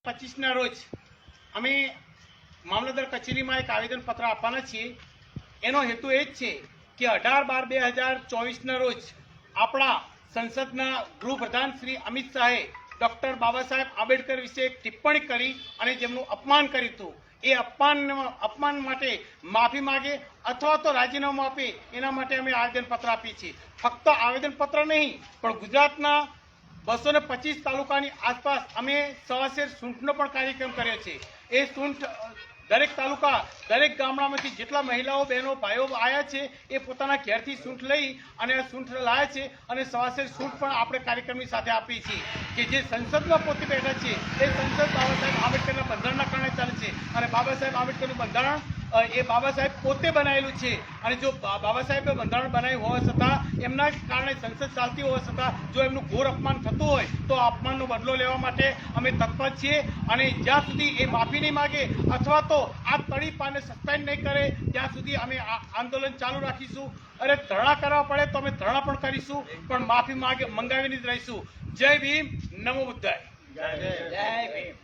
25ના રોજ અમે મામલતદાર કચેરીમાં એક આવેદનપત્ર આપવાના છીએ। એનો હેતુ એ જ છે કે 18/12/2024ના રોજ આપણા સંસદના ગૃહપ્રધાન શ્રી અમિત શાહે ડૉક્ટર બાબા સાહેબ આંબેડકર વિશે એક ટિપ્પણી કરી અને જેમનું અપમાન કર્યું હતું, એ અપમાન માટે માફી માગે અથવા તો રાજીનામું આપે, એના માટે અમે આવેદનપત્ર આપીએ છીએ। ફક્ત આવેદનપત્ર નહીં, પણ ગુજરાતના 225 તાલુકાની આસપાસ અમે સવાશેર સૂંઠનો પણ કાર્યક્રમ કર્યો છે। એ સૂંઠ દરેક તાલુકા, દરેક ગામડામાંથી જેટલા મહિલાઓ, બહેનો, ભાઈઓ આવ્યા છે એ પોતાના ઘેરથી સૂંઠ લઈ અને સૂંઠ લાવ્યા છે અને સવાશેર સૂંઠ પણ આપણે કાર્યક્રમની સાથે આપીએ છીએ કે જે સંસદમાં પોતે બેઠા છે એ સંસદ બાબા સાહેબ આંબેડકરના બંધારણના કારણે ચાલે છે અને બાબા સાહેબ આંબેડકરનું બંધારણ એ બાબા સાહેબ પોતે બનાવેલું છે અને જો બાબા સાહેબે બંધારણ બનાવ્યું હોવા છતાં એમના કારણે સંસદ ચાલતી હોવા છતાં જો એમનું ઘોર અપમાન થતું હોય તો અપમાનનો બદલો લેવા માટે અમે તત્પર છીએ અને જ્યાં સુધી એ માફી નહીં માગે અથવા તો આ તડીપાને સસ્પેન્ડ નહીં કરે ત્યાં સુધી અમે આંદોલન ચાલુ રાખીશું। અરે ધરણા કરવા પડે તો અમે ધરણા પણ કરીશું, પણ માફી મંગાવીને જ રહીશું। જય ભીમ, નમો બુદ્ધાય। જય ભીમ,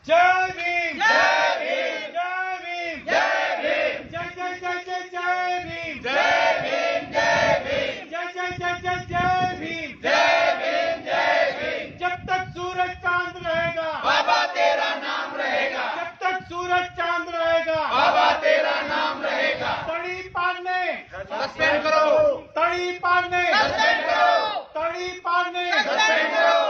જય ભીમ, જય ભીમ, જય ભીમ, જય ભીમ, જય જય જય જય જય ભીમ, જય ભીમ, જય ભીમ, જય જય જય જય જય ભીમ, જય ભીમ, जय भीम। जब तक सूरज चांद रहेगा बाबा तेरा नाम रहेगा, जब तक सूरज चांद रहेगा बाबा तेरा नाम रहेगा। तड़ीपार ने सस्पेंड करो, तड़ीपार ने सस्पेंड करो, तड़ीपार ने सस्पेंड करो,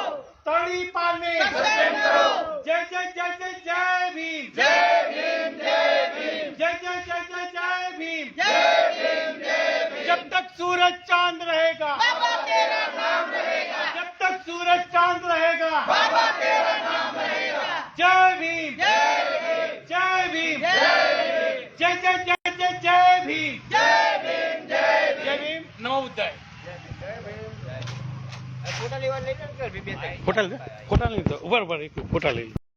तड़ीपार ने सस्पेंड करो। जय जय जय जय जय भीम, जय भीम, जय भीम, जय जय जय जय जय भीम, जय भीम, जय भीम। जब तक सूरज चांद रहेगा बाबा तेरा नाम रहेगा, जब तक सूरज चांद रहेगा बाबा तेरा नाम रहेगा। जय भीम, जय भीम, जय भीम, जय भीम, जय जय जय जय जय भीम, जय भीम, जय भीम, जय भीम। नमो बुद्धाय। ફોટા લેવા લઈ લો કે ફોટા લીધો, ઉભા એક ફોટા લઈ લો।